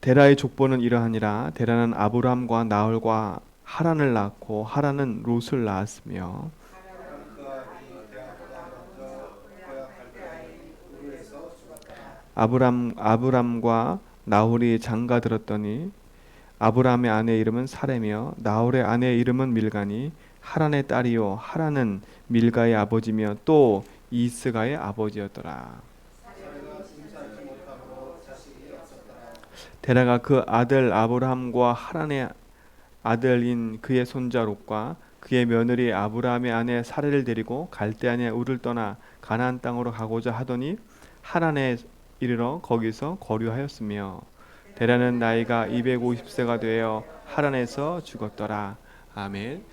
데라의 족보는 이러하니라. 데라는 아브람과 나홀과 하란을 낳고 하란은 롯을 낳았으며 아브람과 나홀이 장가 들었더니 아브람의 아내 이름은 사레며 나홀의 아내 이름은 밀가니 하란의 딸이요 하란은 밀가의 아버지며 또 이스가의 아버지였더라. 데라가 그 아들 아브람과 하란의 아들인 그의 손자 롯과 그의 며느리 아브라함의 아내 사레를 데리고 갈대아냐 우를 떠나 가나안 땅으로 가고자 하더니 하란에 이르러 거기서 거류하였으며 데라는 나이가 250세가 되어 하란에서 죽었더라. 아멘.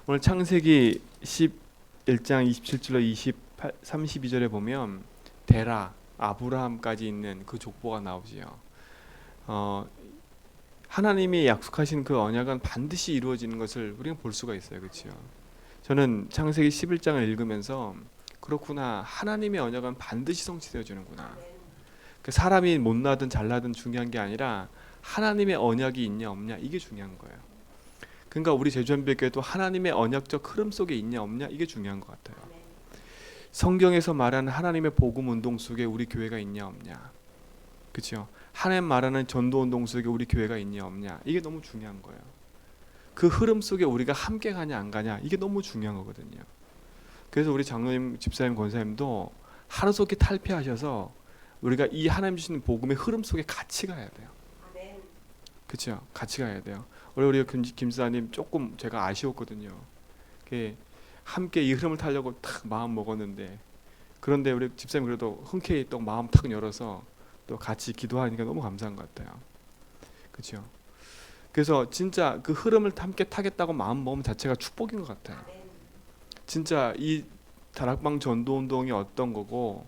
오늘 창세기 11장 27절로 32절에 보면 데라, 아브라함까지 있는 그 족보가 나오지요. 하나님이 약속하신 그 언약은 반드시 이루어지는 것을 우리가 볼 수가 있어요. 그렇죠? 저는 창세기 11장을 읽으면서 그렇구나. 하나님의 언약은 반드시 성취되어지는구나. 사람이 못나든 잘나든 중요한 게 아니라 하나님의 언약이 있냐 없냐 이게 중요한 거예요. 그러니까 우리 제주한별교회도 하나님의 언약적 흐름 속에 있냐 없냐 이게 중요한 것 같아요. 성경에서 말하는 하나님의 복음 운동 속에 우리 교회가 있냐 없냐, 그렇죠? 하나님 말하는 전도 운동 속에 우리 교회가 있냐 없냐 이게 너무 중요한 거예요. 그 흐름 속에 우리가 함께 가냐 안 가냐 이게 너무 중요한 거거든요. 그래서 우리 장로님, 집사님, 권사님도 하루속히 탈피하셔서 우리가 이 하나님 주시는 복음의 흐름 속에 같이 가야 돼요. 그렇죠? 같이 가야 돼요. 원래 우리 김사님 조금 제가 아쉬웠거든요. 함께 이 흐름을 타려고 탁 마음 먹었는데, 그런데 우리 집사님 그래도 흔쾌히 또 마음 탁 열어서 또 같이 기도하니까 너무 감사한 것 같아요. 그렇죠? 그래서 진짜 그 흐름을 함께 타겠다고 마음 먹음 자체가 축복인 것 같아요. 진짜 이 다락방 전도 운동이 어떤 거고,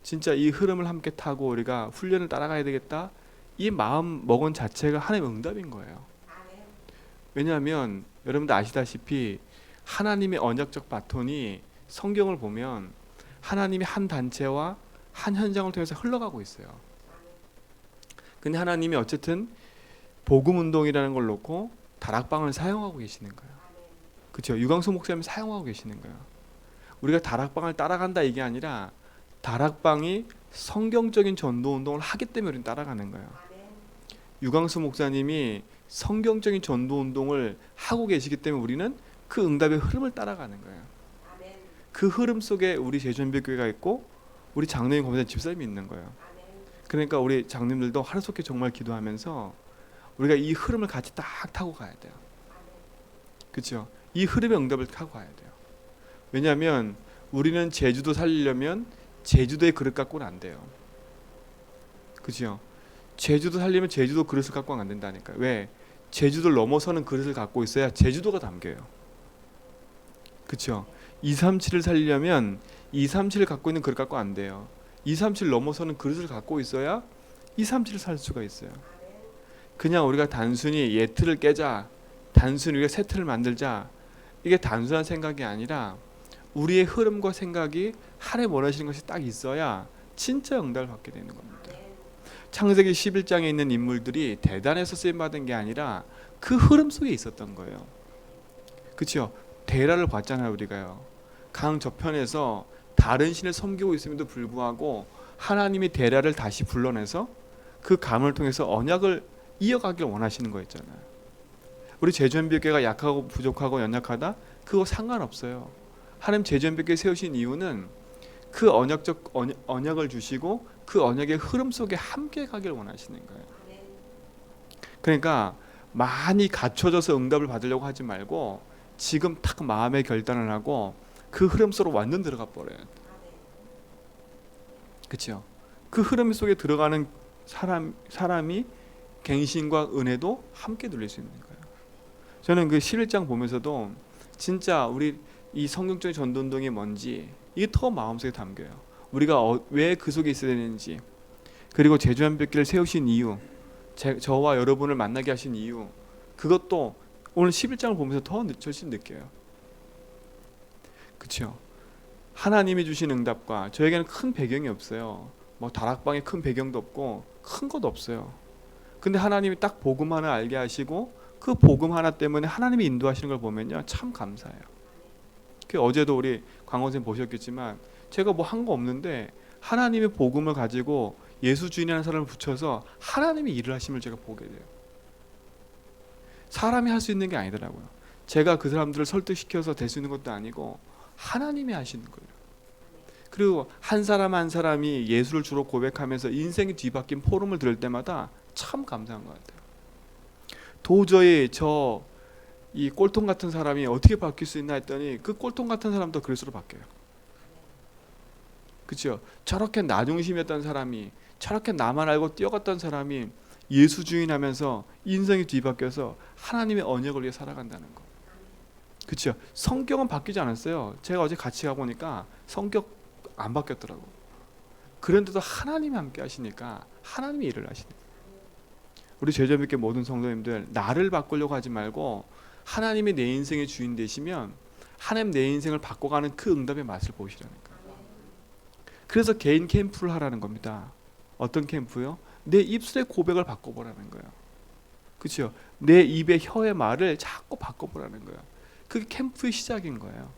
진짜 이 흐름을 함께 타고 우리가 훈련을 따라가야 되겠다, 이 마음 먹은 자체가 하나님의 응답인 거예요. 왜냐하면 여러분들 아시다시피 하나님의 언약적 바톤이 성경을 보면 하나님이 한 단체와 한 현장을 통해서 흘러가고 있어요. 근데 하나님이 어쨌든 복음 운동이라는 걸 놓고 다락방을 사용하고 계시는 거예요. 그렇죠? 유광수 목사님 사용하고 계시는 거예요. 우리가 다락방을 따라간다 이게 아니라 다락방이 성경적인 전도 운동을 하기 때문에 우리는 따라가는 거예요. 유광수 목사님이 성경적인 전도 운동을 하고 계시기 때문에 우리는 그 응답의 흐름을 따라가는 거예요. 그 흐름 속에 우리 제주한별교회가 있고 우리 장로님, 권사님, 집사님이 있는 거예요. 그러니까 우리 장님들도 하루속히 정말 기도하면서 우리가 이 흐름을 같이 딱 타고 가야 돼요. 그렇죠? 이 흐름의 응답을 타고 가야 돼요. 왜냐하면 우리는 제주도 살리려면 제주도의 그릇 갖고는 안 돼요. 그렇죠? 제주도 살리면 제주도 그릇을 갖고는 안 된다니까요. 왜? 제주도를 넘어서는 그릇을 갖고 있어야 제주도가 담겨요. 그렇죠? 237을 살리려면 237을 갖고 있는 그릇 갖고 안 돼요. 237을 넘어서는 그릇을 갖고 있어야 237을 살 수가 있어요. 그냥 우리가 단순히 예틀을 깨자, 단순히 우리가 새 틀을 만들자, 이게 단순한 생각이 아니라 우리의 흐름과 생각이 하나님 원하시는 것이 딱 있어야 진짜 응답을 받게 되는 겁니다. 창세기 11장에 있는 인물들이 대단해서 쓰임받은 게 아니라 그 흐름 속에 있었던 거예요. 그렇죠? 데라를 봤잖아요. 우리가요. 강 저편에서 다른 신을 섬기고 있음에도 불구하고 하나님이 데라를 다시 불러내서 그 가문을 통해서 언약을 이어가길 원하시는 거였잖아요. 우리 제주한별교회가 약하고 부족하고 연약하다? 그거 상관없어요. 하나님 제주한별교회 세우신 이유는 그 언약을 주시고 그 언약의 흐름 속에 함께 가길 원하시는 거예요. 그러니까 많이 갖춰져서 응답을 받으려고 하지 말고 지금 딱 마음의 결단을 하고 그 흐름 속으로 완전 들어가 버려요. 그렇죠? 그 흐름 속에 들어가는 사람이 갱신과 은혜도 함께 누릴 수 있는 거예요. 저는 그 11장 보면서도 진짜 우리 이 성경적인 전도운동이 뭔지 이게 더 마음속에 담겨요. 우리가 왜 그 속에 있어야 되는지, 그리고 제주한별교회를 세우신 이유, 저와 여러분을 만나게 하신 이유, 그것도 오늘 11장을 보면서 더 절실히 느껴요. 그렇죠? 하나님이 주신 응답과 저에게는 큰 배경이 없어요. 뭐 다락방에 큰 배경도 없고 큰 것도 없어요. 근데 하나님이 딱 복음 하나 알게 하시고 그 복음 하나 때문에 하나님이 인도하시는 걸 보면요, 참 감사해요. 그 어제도 우리 광원 선생님 보셨겠지만 제가 뭐 한 거 없는데 하나님의 복음을 가지고 예수 주인이라는 사람을 붙여서 하나님이 일을 하심을 제가 보게 돼요. 사람이 할 수 있는 게 아니더라고요. 제가 그 사람들을 설득시켜서 될 수 있는 것도 아니고 하나님이 하시는 거예요. 그리고 한 사람 한 사람이 예수를 주로 고백하면서 인생이 뒤바뀐 포럼을 들을 때마다 참 감사한 것 같아요. 도저히 저 이 꼴통 같은 사람이 어떻게 바뀔 수 있나 했더니 그 꼴통 같은 사람도 그리스도로 바뀌어요. 그렇죠? 저렇게 나중심이었던 사람이, 저렇게 나만 알고 뛰어갔던 사람이 예수 주인하면서 인생이 뒤바뀌어서 하나님의 언약을 위해 살아간다는 거. 그렇죠? 성격은 바뀌지 않았어요. 제가 어제 같이 가보니까 성격 안 바뀌었더라고. 그런데도 하나님이 함께 하시니까 하나님이 일을 하시네. 우리 제자 믿게 모든 성도님들, 나를 바꾸려고 하지 말고 하나님이 내 인생의 주인 되시면 하나님 내 인생을 바꿔가는 그 응답의 맛을 보시라니까. 그래서 개인 캠프를 하라는 겁니다. 어떤 캠프요? 내 입술의 고백을 바꿔보라는 거예요. 그렇죠? 내 입의 혀의 말을 자꾸 바꿔보라는 거예요. 그게 캠프의 시작인 거예요.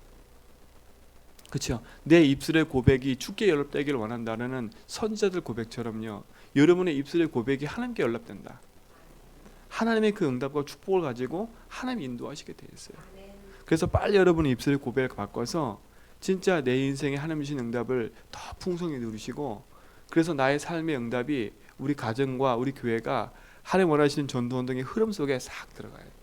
그렇죠? 내 입술의 고백이 주께 연락되기를 원한다는 선지자들 고백처럼요, 여러분의 입술의 고백이 하나님께 연락된다. 하나님의 그 응답과 축복을 가지고 하나님 인도하시게 돼 있어요. 그래서 빨리 여러분의 입술의 고백을 바꿔서 진짜 내 인생에 하나님 주신 응답을 더 풍성히 누리시고, 그래서 나의 삶의 응답이 우리 가정과 우리 교회가 하나님 원하시는 전도운동의 흐름 속에 싹 들어가야 돼요.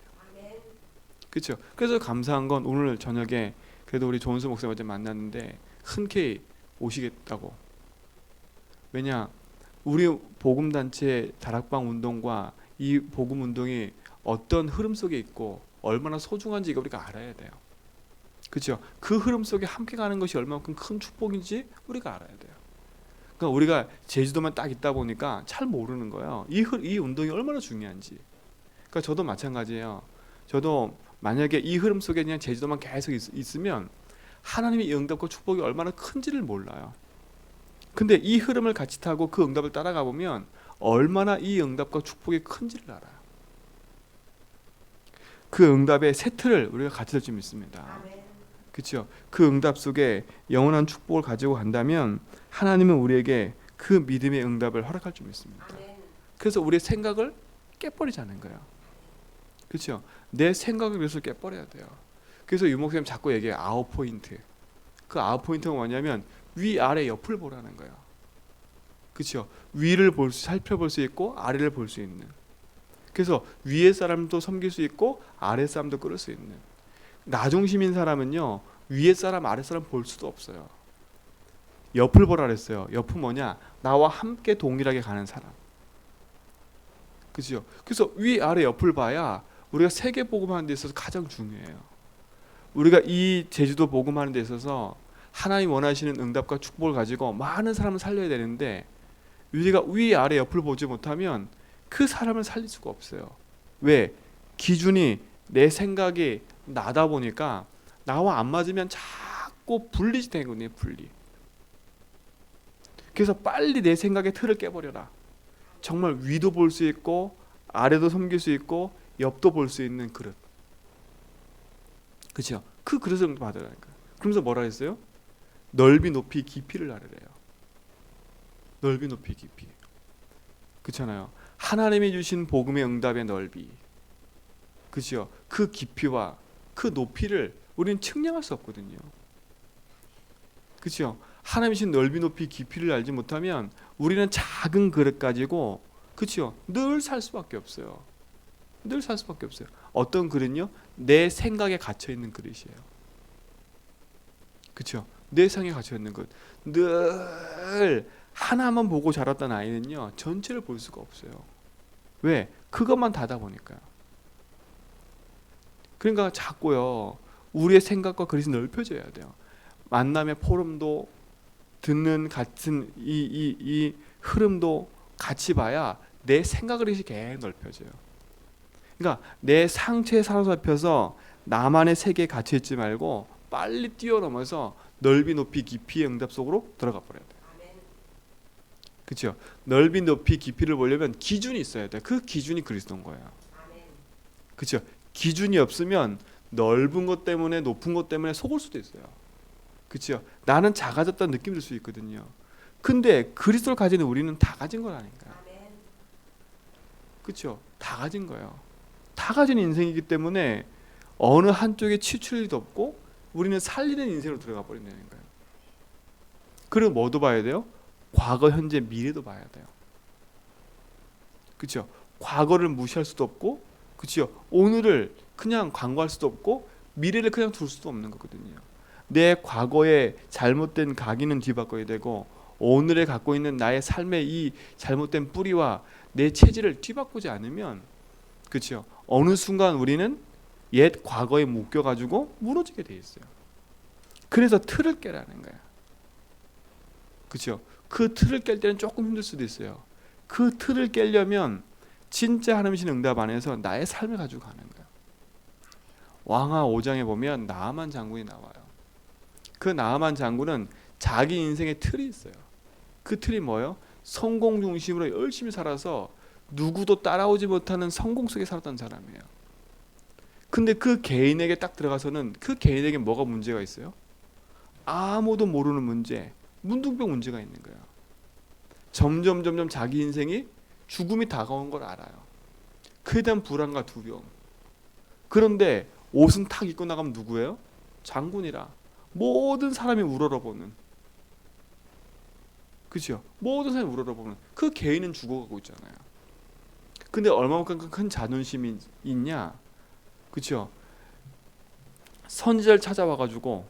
그렇죠? 그래서 감사한 건 오늘 저녁에 그래도 우리 조은수 목사님 어제 만났는데 흔쾌히 오시겠다고. 왜냐, 우리 복음단체 다락방 운동과 이 복음 운동이 어떤 흐름 속에 있고 얼마나 소중한지 우리가 알아야 돼요. 그렇죠? 그 흐름 속에 함께 가는 것이 얼마만큼 큰 축복인지 우리가 알아야 돼요. 그러니까 우리가 제주도만 딱 있다 보니까 잘 모르는 거예요. 이 운동이 얼마나 중요한지. 그러니까 저도 마찬가지예요. 저도 만약에 이 흐름 속에 그냥 제주도만 계속 있으면 하나님의 응답과 축복이 얼마나 큰지를 몰라요. 근데 이 흐름을 같이 타고 그 응답을 따라가 보면 얼마나 이 응답과 축복이 큰지를 알아요. 그 응답의 세트를 우리가 같이 될 줄 믿습니다. 그렇죠? 그 응답 속에 영원한 축복을 가지고 간다면 하나님은 우리에게 그 믿음의 응답을 허락할 줄 믿습니다. 그래서 우리의 생각을 깨버리자는 거예요. 그렇죠? 내 생각을 그래서 깨버려야 돼요. 그래서 유목사님 자꾸 얘기해요. 9포인트. 그 9포인트가 뭐냐면 위아래 옆을 보라는 거예요. 그렇죠? 위를 살펴볼 수 있고 아래를 볼 수 있는. 그래서 위에 사람도 섬길 수 있고 아래 사람도 끌을 수 있는. 나중심인 사람은요, 위에 사람 아래 사람 볼 수도 없어요. 옆을 보라 그랬어요. 옆은 뭐냐? 나와 함께 동일하게 가는 사람. 그렇죠? 그래서 위 아래 옆을 봐야 우리가 세계 복음하는 데 있어서 가장 중요해요. 우리가 이 제주도 복음하는 데 있어서 하나님 원하시는 응답과 축복을 가지고 많은 사람을 살려야 되는데 우리가 위 아래 옆을 보지 못하면 그 사람을 살릴 수가 없어요. 왜? 기준이 내 생각이 나다 보니까 나와 안 맞으면 자꾸 분리지 되거든요. 분리. 그래서 빨리 내 생각의 틀을 깨버려라. 정말 위도 볼 수 있고 아래도 섬길 수 있고 옆도 볼 수 있는 그릇. 그렇죠? 그 그릇을 받으라니까. 그러면서 뭐라 했어요? 넓이 높이 깊이를 나르래요. 넓이 높이 깊이. 그렇잖아요. 하나님이 주신 복음의 응답의 넓이. 그렇죠? 그 깊이와 그 높이를 우리는 측량할 수 없거든요. 그렇죠? 하나님이 주신 넓이 높이 깊이를 알지 못하면 우리는 작은 그릇 가지고, 그렇죠? 늘 살 수밖에 없어요. 늘 살 수밖에 없어요. 어떤 그릇요? 내 생각에 갇혀 있는 그릇이에요. 그렇죠? 내 생각에 갇혀 있는 것. 늘 하나만 보고 자랐던 아이는요, 전체를 볼 수가 없어요. 왜? 그것만 다다 보니까요. 그러니까 자꾸요, 우리의 생각과 그릇이 넓혀져야 돼요. 만남의 포럼도 듣는 같은 이 흐름도 같이 봐야 내 생각 그릇이 계속 넓혀져요. 그러니까 내 상처에 사로잡혀서 나만의 세계에 갇혀 있지 말고 빨리 뛰어넘어서 넓이 높이 깊이의 응답 속으로 들어가 버려야 돼요. 그렇죠? 넓이, 높이, 깊이를 보려면 기준이 있어야 돼. 그 기준이 그리스도인 거예요. 그렇죠? 기준이 없으면 넓은 것 때문에 높은 것 때문에 속을 수도 있어요. 그렇죠? 나는 작아졌다는 느낌이 들 수 있거든요. 근데 그리스도를 가진 우리는 다 가진 거라니까요. 그렇죠? 다 가진 거예요. 다 가진 인생이기 때문에 어느 한쪽에 치우칠 일도 없고 우리는 살리는 인생으로 들어가 버린다는 거예요. 그리고 뭐도 봐야 돼요? 과거, 현재, 미래도 봐야 돼요. 그렇죠? 과거를 무시할 수도 없고, 그렇죠? 오늘을 그냥 간과할 수도 없고, 미래를 그냥 둘 수도 없는 거거든요. 내 과거의 잘못된 각인은 뒤바꿔야 되고, 오늘에 갖고 있는 나의 삶의 이 잘못된 뿌리와 내 체질을 뒤바꾸지 않으면, 그렇죠? 어느 순간 우리는 옛 과거에 묶여가지고 무너지게 돼 있어요. 그래서 틀을 깨라는 거야. 그렇죠? 그 틀을 깰 때는 조금 힘들 수도 있어요. 그 틀을 깨려면 진짜 하나님의 응답 안에서 나의 삶을 가지고 가는 거야. 왕하 5장에 보면 나아만 장군이 나와요. 그 나아만 장군은 자기 인생의 틀이 있어요. 그 틀이 뭐예요? 성공 중심으로 열심히 살아서 누구도 따라오지 못하는 성공 속에 살았던 사람이에요. 근데 그 개인에게 딱 들어가서는 그 개인에게 뭐가 문제가 있어요? 아무도 모르는 문제, 문둥병 문제가 있는 거예요. 점점 자기 인생이 죽음이 다가온 걸 알아요. 그에 대한 불안과 두려움. 그런데 옷은 탁 입고 나가면 누구예요? 장군이라 모든 사람이 우러러보는, 그렇죠? 모든 사람이 우러러보는 그 개인은 죽어가고 있잖아요. 근데 얼마만큼 큰 자존심이 있냐? 그렇죠? 선지자를 찾아와가지고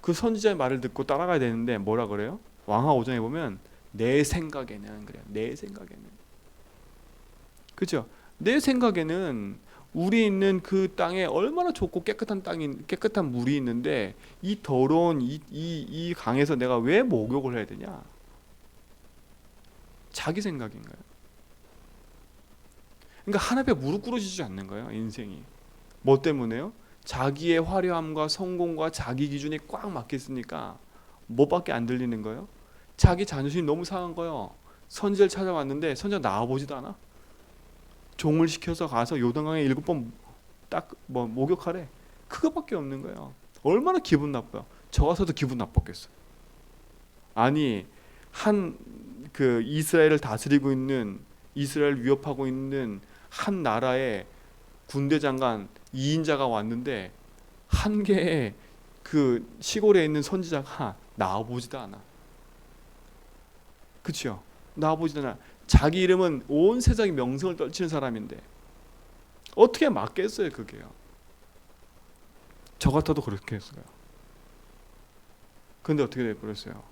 그 선지자의 말을 듣고 따라가야 되는데 뭐라 그래요? 왕하 5장에 보면 내 생각에는 그래요. 내 생각에는, 그렇죠? 내 생각에는 우리 있는 그 땅에 얼마나 좋고 깨끗한 땅이, 깨끗한 물이 있는데 이 더러운 이 강에서 내가 왜 목욕을 해야 되냐? 자기 생각인가요? 그러니까 하나님 앞에 무릎 꿇어지지 않는 거예요. 인생이 뭐 때문에요? 자기의 화려함과 성공과 자기 기준이 꽉 막혀 있으니까 뭐밖에 안 들리는 거예요? 자기 자존심이 너무 상한 거예요. 선지자를 찾아왔는데 선지자 나와보지도 않아. 종을 시켜서 가서 요단강에 7번 딱 뭐 목욕하래. 그거밖에 없는 거예요. 얼마나 기분 나빠요. 저 가서도 기분 나빴겠어요. 아니 한 그 이스라엘을 다스리고 있는, 이스라엘을 위협하고 있는 한 나라의 군대 장관 2인자가 왔는데 한 개의 그 시골에 있는 선지자가 나와보지도 않아. 그렇죠? 나와보지도 않아. 자기 이름은 온 세상이 명성을 떨치는 사람인데 어떻게 맞겠어요 그게요. 저 같아도 그렇게 했어요. 근데 어떻게 돼버렸어요?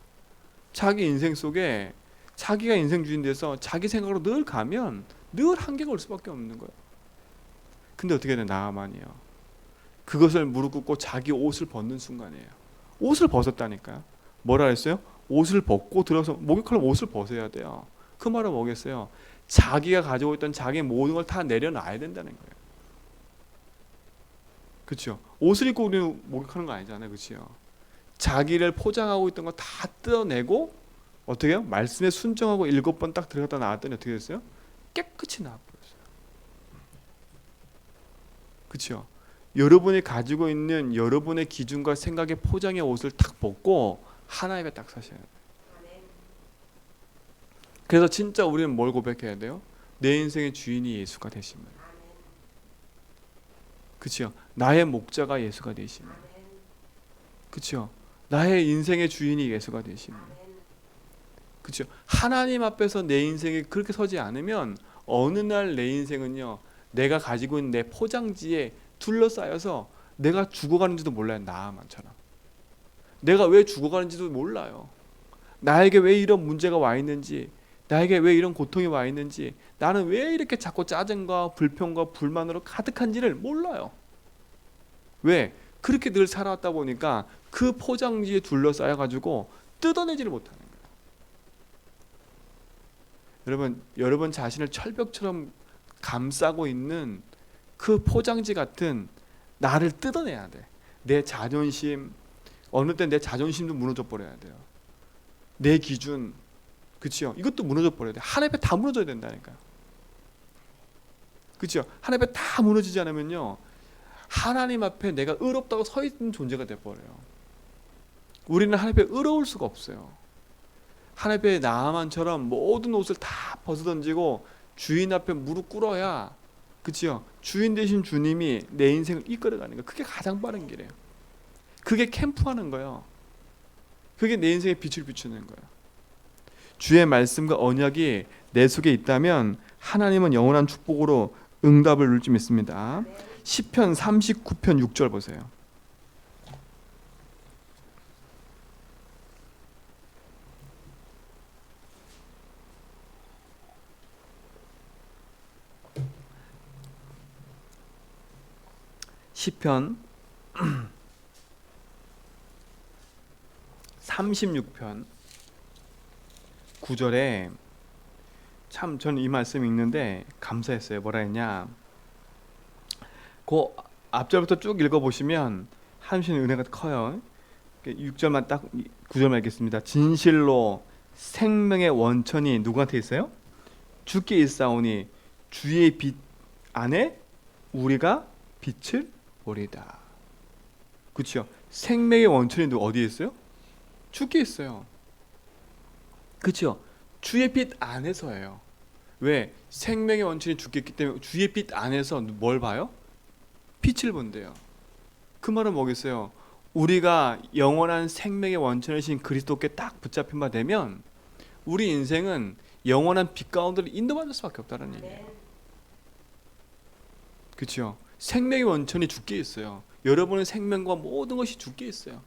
자기 인생 속에 자기가 인생 주인 돼서 자기 생각으로 늘 가면 늘 한계가 올 수밖에 없는 거예요. 근데 어떻게 돼? 나아만이요. 그것을 무릎 꿇고 자기 옷을 벗는 순간이에요. 옷을 벗었다니까요. 뭐라 했어요? 옷을 벗고 들어서 목욕하려면 옷을 벗어야 돼요. 그 말은 뭐겠어요? 자기가 가지고 있던 자기 모든 걸 다 내려놔야 된다는 거예요. 그렇죠? 옷을 입고 우리는 목욕하는 거 아니잖아요. 그렇죠? 자기를 포장하고 있던 거 다 뜯어내고 어떻게 해요? 말씀에 순종하고 7번 딱 들어갔다 나왔더니 어떻게 됐어요? 깨끗이 나와버렸어요. 그렇죠? 여러분이 가지고 있는 여러분의 기준과 생각의 포장의 옷을 탁 벗고 하나님에 딱 사셔야 돼요. 그래서 진짜 우리는 뭘 고백해야 돼요? 내 인생의 주인이 예수가 되심을. 그렇죠? 나의 목자가 예수가 되심을. 그렇죠? 나의 인생의 주인이 예수가 되심을. 그렇죠? 하나님 앞에서 내 인생이 그렇게 서지 않으면 어느 날 내 인생은요, 내가 가지고 있는 내 포장지에 둘러싸여서 내가 죽어가는지도 몰라요. 나아만처럼 내가 왜 죽어가는지도 몰라요. 나에게 왜 이런 문제가 와 있는지, 나에게 왜 이런 고통이 와 있는지, 나는 왜 이렇게 자꾸 짜증과 불평과 불만으로 가득한지를 몰라요. 왜? 그렇게 늘 살아왔다 보니까 그 포장지에 둘러싸여가지고 뜯어내지를 못하는 거예요. 여러분 자신을 철벽처럼 감싸고 있는 그 포장지 같은 나를 뜯어내야 돼. 내 자존심, 어느 때 내 자존심도 무너져 버려야 돼요. 내 기준, 그치요? 이것도 무너져 버려야 돼. 하나님 앞에 다 무너져야 된다니까요. 그치요? 하나님 앞에 다 무너지지 않으면요, 하나님 앞에 내가 의롭다고 서 있는 존재가 돼버려요. 우리는 하나님 앞에 의로울 수가 없어요. 하나님 앞에 나아만처럼 모든 옷을 다 벗어던지고 주인 앞에 무릎 꿇어야, 그치요? 주인 되신 주님이 내 인생을 이끌어가는 거. 그게 가장 빠른 길이에요. 그게 캠프하는 거예요. 그게 내 인생에 빛을 비추는 거예요. 주의 말씀과 언약이 내 속에 있다면 하나님은 영원한 축복으로 응답을 줄 줄 믿습니다. 시편 39편 6절 보세요. 시편 36편 9절에 참 저는 이 말씀 읽는데 감사했어요. 뭐라 했냐, 그 앞절부터 쭉 읽어보시면 하나님의 은혜가 커요. 6절만 딱 9절만 읽겠습니다. 진실로 생명의 원천이 누구한테 있어요? 주께 있사오니 주의 빛 안에 우리가 빛을 보리다. 그렇죠? 생명의 원천이 어디에 있어요? 주께 있어요. 그렇죠? 주의 빛 안에서예요. 왜? 생명의 원천이 주께 있기 때문에 주의 빛 안에서 뭘 봐요? 빛을 본대요. 그 말은 뭐겠어요? 우리가 영원한 생명의 원천이신 그리스도께 딱 붙잡힌 바 되면 우리 인생은 영원한 빛 가운데로 인도받을 수밖에 없다는 얘기예요. 그렇죠? 생명의 원천이 주께 있어요. 여러분의 생명과 모든 것이 주께 있어요.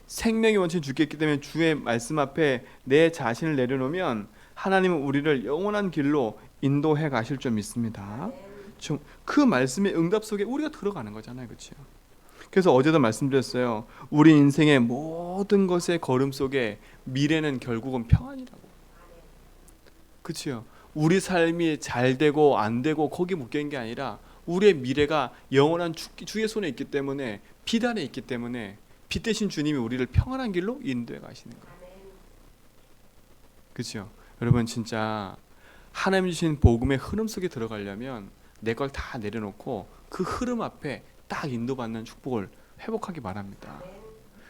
생명의 원천이 주께 있기 때문에 주의 말씀 앞에 내 자신을 내려놓으면 하나님은 우리를 영원한 길로 인도해 가실 줄 믿습니다. 그 말씀의 응답 속에 우리가 들어가는 거잖아요. 그렇죠? 그래서 어제도 말씀드렸어요. 우리 인생의 모든 것의 걸음 속에 미래는 결국은 평안이라고. 그렇죠? 우리 삶이 잘 되고 안 되고 거기 묶여있는 게 아니라 우리의 미래가 영원한 주의 손에 있기 때문에, 빛 안에 있기 때문에 빛 대신 주님이 우리를 평안한 길로 인도해 가시는 거예요. 그렇죠? 여러분 진짜 하나님 주신 복음의 흐름 속에 들어가려면 내 걸 다 내려놓고 그 흐름 앞에 딱 인도받는 축복을 회복하기 바랍니다.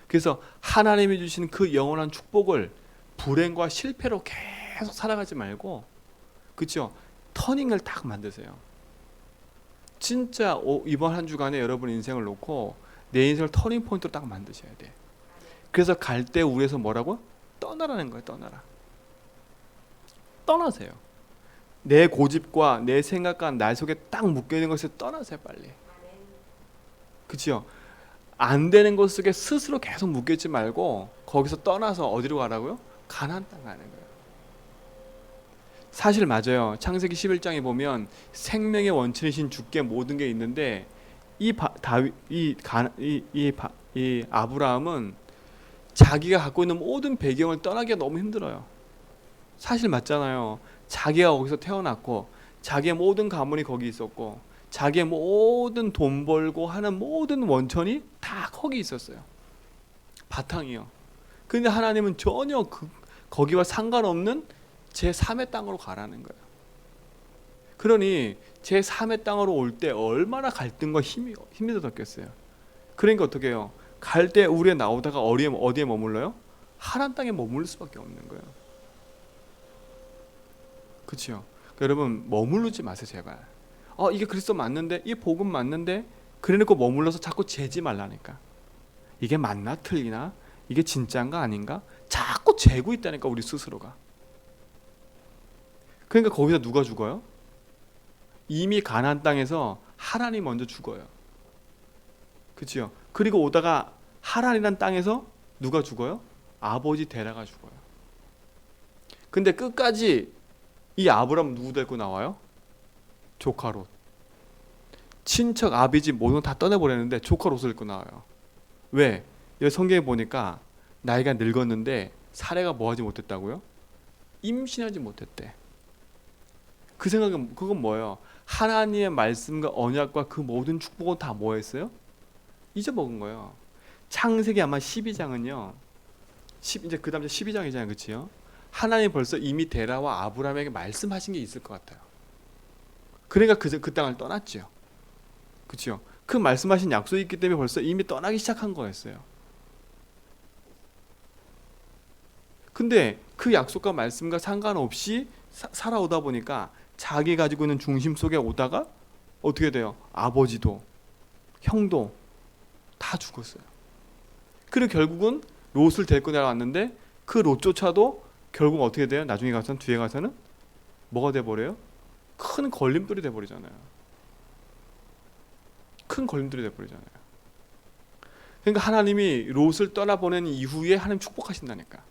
그래서 하나님이 주신 그 영원한 축복을 불행과 실패로 계속 살아가지 말고, 그렇죠? 터닝을 딱 만드세요. 진짜 이번 한 주간에 여러분 인생을 놓고 내 인생을 터닝 포인트로 딱 만드셔야 돼. 그래서 갈 때 우리에서 뭐라고? 떠나라는 거예요. 떠나세요. 내 고집과 내 생각과 날 속에 딱 묶여있는 것을 떠나세요. 빨리. 그치요? 안 되는 것 속에 스스로 계속 묶여있지 말고 거기서 떠나서 어디로 가라고요? 가나안 땅 가는 거예요. 사실 맞아요. 창세기 11장에 보면 생명의 원천이신 주께 모든 게 있는데 이 아브라함은 자기가 갖고 있는 모든 배경을 떠나기가 너무 힘들어요. 사실 맞잖아요. 자기가 거기서 태어났고 자기의 모든 가문이 거기 있었고 자기의 모든 돈 벌고 하는 모든 원천이 다 거기 있었어요. 바탕이요. 근데 하나님은 전혀 거기와 상관없는 제3의 땅으로 가라는 거예요. 그러니 제3의 땅으로 올 때 얼마나 갈등과 힘이 들었겠어요. 그러니까 어떻게 해요? 갈 때 우리에 나오다가 어디에 머물러요? 하나님 땅에 머물 수밖에 없는 거예요. 그렇죠? 여러분 머무르지 마세요 제발. 이게 그리스도 맞는데, 이 복음 맞는데, 그래놓고 머물러서 자꾸 재지 말라니까. 이게 맞나 틀리나? 이게 진짜인가 아닌가? 자꾸 재고 있다니까 우리 스스로가. 그러니까 거기서 누가 죽어요? 이미 가나안 땅에서 하란이 먼저 죽어요. 그렇죠? 그리고 오다가 하란이란 땅에서 누가 죽어요? 아버지 데라가 죽어요. 근데 끝까지 이 아브람 누구 데리고 나와요? 조카 롯. 친척, 아비집 모두 다 떠내버렸는데 조카 롯을 데리고 나와요. 왜? 여기 성경에 보니까 나이가 늙었는데 사례가 뭐하지 못했다고요? 임신하지 못했대. 그 생각은 그건 뭐예요? 하나님의 말씀과 언약과 그 모든 축복은 다 뭐였어요? 잊어먹은 거예요. 창세기 아마 12장은요. 이제 그 다음 12장이잖아요. 그치요? 하나님 벌써 이미 데라와 아브라함에게 말씀하신 게 있을 것 같아요. 그러니까 그 땅을 떠났죠. 그렇죠? 그 말씀하신 약속이 있기 때문에 벌써 이미 떠나기 시작한 거였어요. 근데 그 약속과 말씀과 상관없이 살아오다 보니까 자기 가지고 있는 중심 속에 오다가 어떻게 돼요? 아버지도 형도 다 죽었어요. 그리고 결국은 롯을 데리고 내려왔는데 그 롯조차도 결국 어떻게 돼요? 나중에 가서는 뒤에 가서는 뭐가 돼버려요? 큰 걸림돌이 돼버리잖아요. 큰 걸림돌이 돼버리잖아요. 그러니까 하나님이 롯을 떠나보낸 이후에 하나님 축복하신다니까.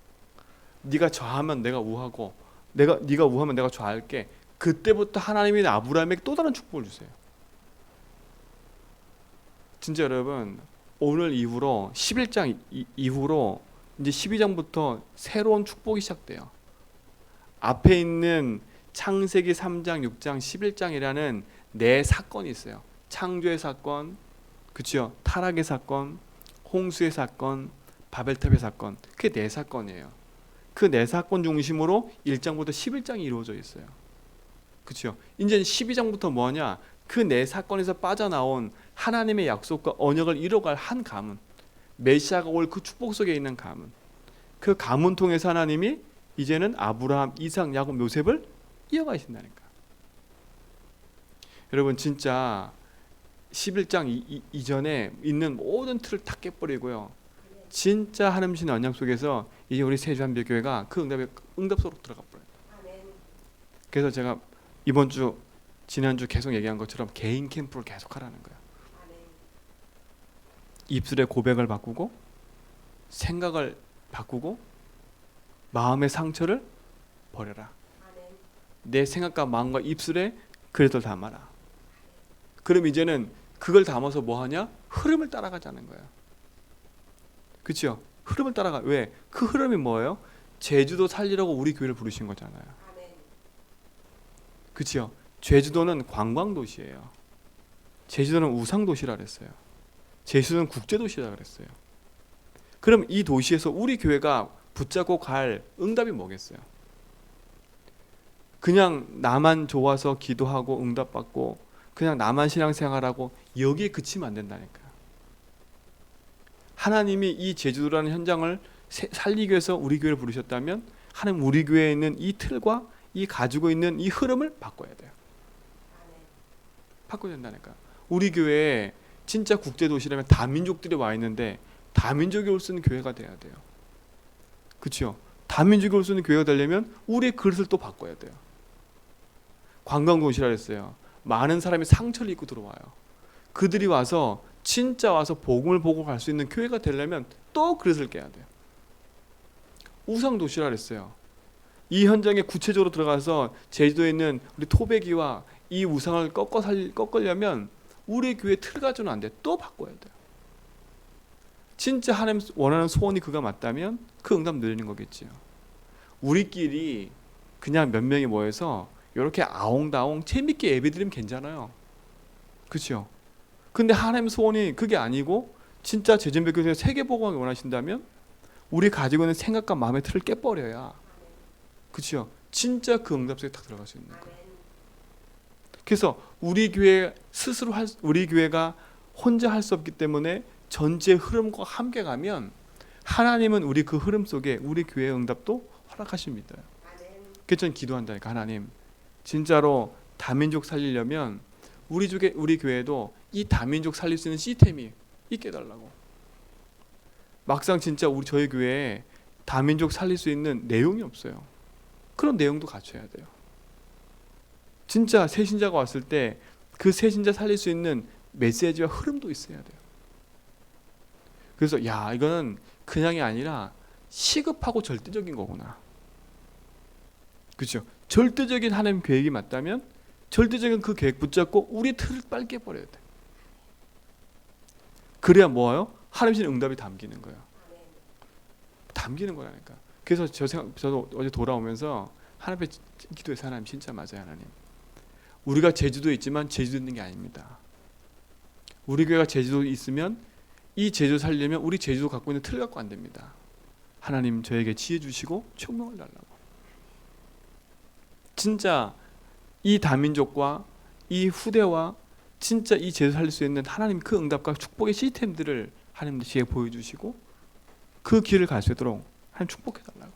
네가 좌하면 내가 우하고 네가 우하면 내가 좌할게. 그때부터 하나님이 아브라함에게 또 다른 축복을 주세요. 진짜 여러분, 오늘 이후로 11장 이후로 이제 12장부터 새로운 축복이 시작돼요. 앞에 있는 창세기 3장, 6장, 11장이라는 네 사건이 있어요. 창조의 사건, 그렇죠? 타락의 사건, 홍수의 사건, 바벨탑의 사건. 그게 네 사건이에요. 그 네 사건 중심으로 1장부터 11장이 이루어져 있어요. 그렇죠? 이제 12장부터 뭐냐? 그 네 사건에서 빠져나온 하나님의 약속과 언약을 이뤄갈 한 가문, 메시아가 올 그 축복 속에 있는 가문, 그 가문 통해서 하나님이 이제는 아브라함, 이삭, 야곱, 요셉을 이어가신다니까. 여러분 진짜 11장 이전에 있는 모든 틀을 다 깨버리고요. 진짜 하나님신 언약 속에서 이제 우리 세주한별교회가 그 응답 속으로 들어가 버려요. 그래서 제가 이번 주 지난주 계속 얘기한 것처럼 개인 캠프를 계속 하라는 거예요. 입술의 고백을 바꾸고 생각을 바꾸고 마음의 상처를 버려라. 내 생각과 마음과 입술에 그릇을 담아라. 그럼 이제는 그걸 담아서 뭐 하냐? 흐름을 따라가자는 거예요. 그렇죠? 흐름을 따라가. 왜? 그 흐름이 뭐예요? 제주도 살리려고 우리 교회를 부르신 거잖아요. 그렇죠? 제주도는 관광도시예요. 제주도는 우상도시라 그랬어요. 제주도는 국제도시라 그랬어요. 그럼 이 도시에서 우리 교회가 붙잡고 갈 응답이 뭐겠어요? 그냥 나만 좋아서 기도하고 응답받고 그냥 나만 신앙생활하고 여기에 그치면 안 된다니까. 하나님이 이 제주도라는 현장을 살리기 위해서 우리 교회를 부르셨다면 하나님 우리 교회에 있는 이 틀과 이 가지고 있는 이 흐름을 바꿔야 돼요. 바꿔야 된다니까. 우리 교회에 진짜 국제도시라면 다민족들이 와 있는데 다민족이 올 수 있는 교회가 돼야 돼요. 그렇죠? 다민족이 올 수 있는 교회가 되려면 우리의 그릇을 또 바꿔야 돼요. 관광도시라 했어요. 많은 사람이 상처를 입고 들어와요. 그들이 와서 진짜 와서 복음을 보고 갈 수 있는 교회가 되려면 또 그릇을 깨야 돼요. 우상도시라 그랬어요. 이 현장에 구체적으로 들어가서 제주도에 있는 우리 토백이와 이 우상을 꺾으려면 우리 교회 틀 가지고는 안 돼. 또 바꿔야 돼요. 진짜 하나님 원하는 소원이 그가 맞다면 그 응답 누리는 거겠지요. 우리끼리 그냥 몇 명이 모여서 이렇게 아웅다웅 재밌게 예배드리면 괜찮아요. 그렇죠? 근데 하나님 소원이 그게 아니고 진짜 제전백교에서 세계복음을 원하신다면 우리 가지고 있는 생각과 마음의 틀을 깨버려야, 그렇죠? 진짜 그 응답 속에 딱 들어갈 수 있는 거예요. 그래서 우리 교회 스스로 우리 교회가 혼자 할 수 없기 때문에 전체 흐름과 함께 가면 하나님은 우리 그 흐름 속에 우리 교회의 응답도 허락하십니다. 그래서 저는 기도한다니까. 하나님 진짜로 다민족 살리려면 우리 교회도 이 다민족 살릴 수 있는 시스템이 있게 해달라고. 막상 진짜 저희 교회에 다민족 살릴 수 있는 내용이 없어요. 그런 내용도 갖춰야 돼요. 진짜 새신자가 왔을 때 그 새신자 살릴 수 있는 메시지와 흐름도 있어야 돼요. 그래서 이거는 그냥이 아니라 시급하고 절대적인 거구나. 그렇죠? 절대적인 하나님 계획이 맞다면 절대적인 그 계획 붙잡고 우리 틀을 빨리 깨버려야 돼. 그래야 뭐예요? 하나님의 응답이 담기는 거예요. 담기는 거라니까. 그래서 저도 어제 돌아오면서 하나님 앞에 기도해서 하나님 진짜 맞아요. 하나님. 우리가 제주도에 있지만 제주도 있는 게 아닙니다. 우리 교회가 제주도에 있으면 이 제주도 살려면 우리 제주도 갖고 있는 틀 갖고 안 됩니다. 하나님 저에게 지혜 주시고 총명을 달라고. 진짜 이 다민족과 이 후대와 진짜 이 제도 살릴 수 있는 하나님 그 응답과 축복의 시스템들을 하나님 뒤에 보여주시고 그 길을 갈 수 있도록 하나님 축복해달라고.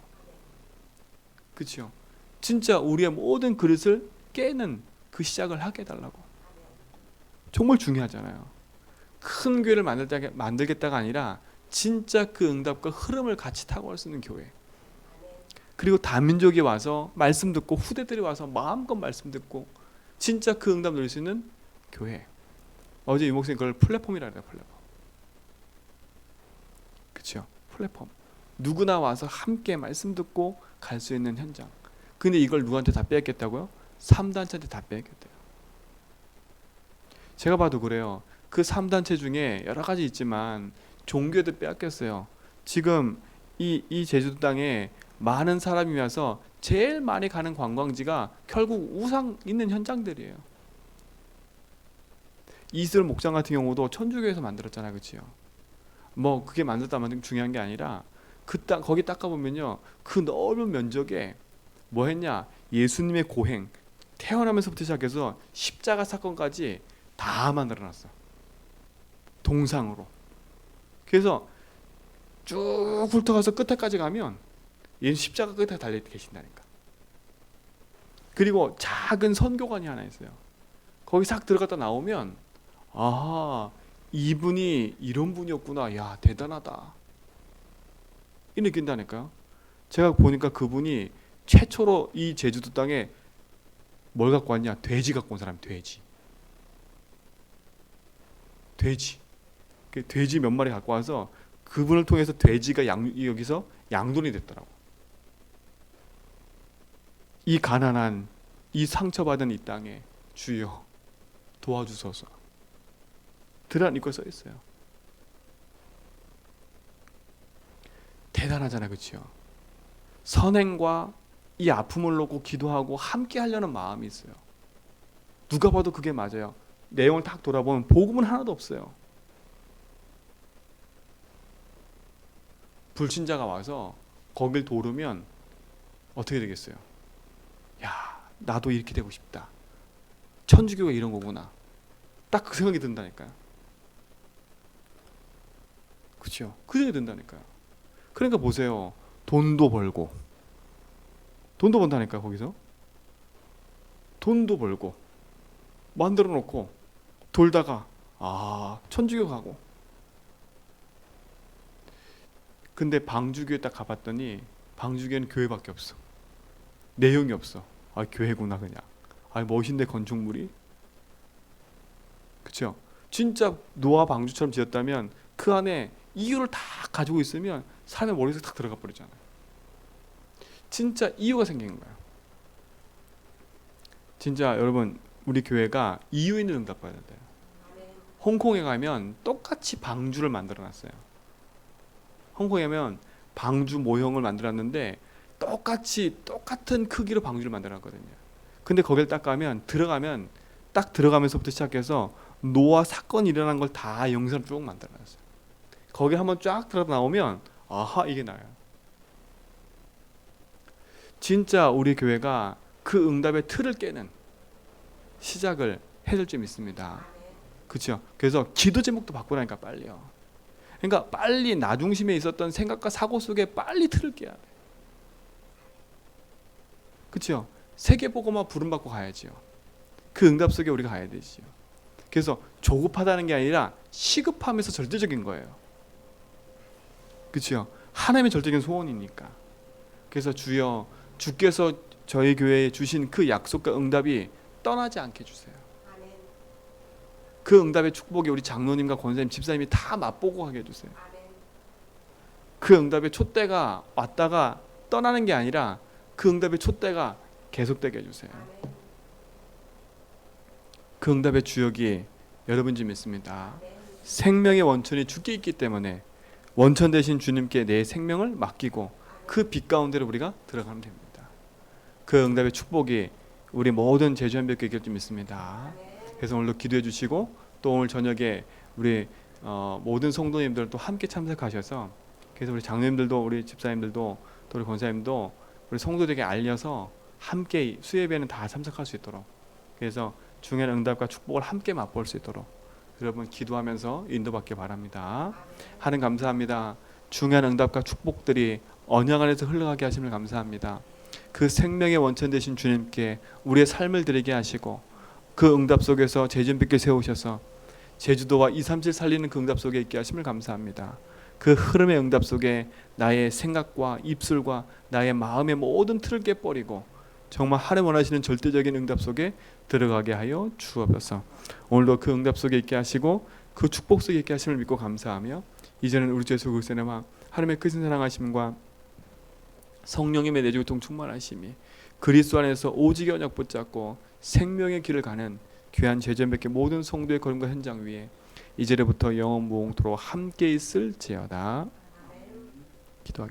그렇죠? 진짜 우리의 모든 그릇을 깨는 그 시작을 하게 해달라고. 정말 중요하잖아요. 큰 교회를 만들겠다가 아니라 진짜 그 응답과 흐름을 같이 타고 갈 수 있는 교회. 그리고 다민족이 와서 말씀 듣고 후대들이 와서 마음껏 말씀 듣고 진짜 그 응답 누릴 수 있는 교회. 어제 유 목사님 그걸 플랫폼이라 그래요. 플랫폼. 그렇죠? 플랫폼. 누구나 와서 함께 말씀 듣고 갈 수 있는 현장. 근데 이걸 누구한테 다 빼앗겠다고요? 3단체한테 다 빼앗겠대요. 제가 봐도 그래요. 그 3단체 중에 여러 가지 있지만 종교도 빼앗겼어요. 지금 이 제주도 땅에 많은 사람이 와서 제일 많이 가는 관광지가 결국 우상 있는 현장들이에요. 이슬 목장 같은 경우도 천주교에서 만들었잖아요. 그렇죠? 뭐 그게 만들었다면 중요한 게 아니라 그 땅 거기 딱 가보면요. 그 넓은 면적에 뭐 했냐? 예수님의 고행, 태어나면서부터 시작해서 십자가 사건까지 다 만들어놨어. 동상으로. 그래서 쭉 훑어가서 끝에까지 가면 얘는 십자가 끝에 달려 계신다니까. 그리고 작은 선교관이 하나 있어요. 거기 싹 들어갔다 나오면 아하, 이분이 이런 분이었구나. 야, 대단하다. 이 느낀다니까요. 제가 보니까 그분이 최초로 이 제주도 땅에 뭘 갖고 왔냐? 돼지 갖고 온 사람. 돼지. 그 돼지 몇 마리 갖고 와서 그분을 통해서 돼지가 여기서 양돈이 됐더라고. 이 가난한, 이 상처받은 이 땅에 주여 도와주소서. 드란 이거 써 있어요. 대단하잖아요, 그렇죠? 선행과 이 아픔을 놓고 기도하고 함께 하려는 마음이 있어요. 누가 봐도 그게 맞아요. 내용을 딱 돌아보면 복음은 하나도 없어요. 불신자가 와서 거길 도르면 어떻게 되겠어요? 야, 나도 이렇게 되고 싶다. 천주교가 이런 거구나. 딱 그 생각이 든다니까요. 그렇죠? 그 생각이 든다니까요. 그러니까 보세요. 돈도 번다니까요. 거기서 돈도 벌고 만들어 놓고 돌다가 천주교 가고. 근데 방주교에 딱 가봤더니 방주교는 교회밖에 없어. 내용이 없어. 교회구나 그냥. 멋있네 건축물이. 그렇죠? 진짜 노아 방주처럼 지었다면 그 안에 이유를 다 가지고 있으면 사람의 머릿속에 탁 들어가 버리잖아요. 진짜 이유가 생기는 거예요. 진짜 여러분 우리 교회가 이유 있는 응답 받아야 돼요. 홍콩에 가면 똑같이 방주를 만들어놨어요. 홍콩에 가면 방주 모형을 만들었는데 똑같은 크기로 방주를 만들어놨거든요. 근데 거길 딱 가면 딱 들어가면서부터 시작해서 노아 사건이 일어난 걸 다 영상을 쭉 만들어놨어요. 거기 한번 쫙 들어 나오면 아하 이게 나요. 진짜 우리 교회가 그 응답의 틀을 깨는 시작을 해줄 줄 믿습니다. 그렇죠? 그래서 기도 제목도 바꾸라니까 빨리요. 그러니까 빨리 나 중심에 있었던 생각과 사고 속에 빨리 틀을 깨야 돼. 그렇죠? 세계보고만 부름받고 가야지요. 그 응답 속에 우리가 가야 되지요. 그래서 조급하다는 게 아니라 시급하면서 절대적인 거예요. 그렇죠? 하나님의 절대적인 소원이니까. 그래서 주여 주께서 저희 교회에 주신 그 약속과 응답이 떠나지 않게 해주세요. 그 응답의 축복이 우리 장로님과 권사님, 집사님이 다 맛보고 하게 해주세요. 그 응답의 촛대가 왔다가 떠나는 게 아니라 그 응답의 촛대가 계속되게 해주세요. 그 응답의 주역이 여러분 줄 믿습니다. 생명의 원천이 주께 있기 때문에 원천 대신 주님께 내 생명을 맡기고 그 빛 가운데로 우리가 들어가면 됩니다. 그 응답의 축복이 우리 모든 제주한별교회 있길 줄 믿습니다. 그래서 오늘도 기도해 주시고 또 오늘 저녁에 우리 모든 성도님들 또 함께 참석하셔서 그래서 우리 장로님들도 우리 집사님들도 또 우리 권사님도 우리 성도들에게 알려서 함께 수예배는 다 참석할 수 있도록, 그래서 중요한 응답과 축복을 함께 맛볼 수 있도록 여러분 기도하면서 인도받기 바랍니다. 하나님 감사합니다. 중요한 응답과 축복들이 언약 안에서 흘러가게 하심을 감사합니다. 그 생명의 원천 되신 주님께 우리의 삶을 드리게 하시고 그 응답 속에서 제전빛게 세우셔서 제주도와 237 살리는 그 응답 속에 있게 하심을 감사합니다. 그 흐름의 응답 속에 나의 생각과 입술과 나의 마음의 모든 틀을 깨버리고 정말 하나님 원하시는 절대적인 응답 속에 들어가게 하여 주옵소서. 오늘도 그 응답 속에 있게 하시고 그 축복 속에 있게 하심을 믿고 감사하며 이제는 우리 주 예수 그리스도의 은혜와 하나님의 크신 사랑하심과 성령님의 내주교통 충만하심이 그리스도 안에서 오직의 언약 붙잡고 생명의 길을 가는 귀한 제전백의 모든 성도의 걸음과 현장 위에 이제부터 영원 무궁토록 함께 있을지어다. 기도하겠습니다.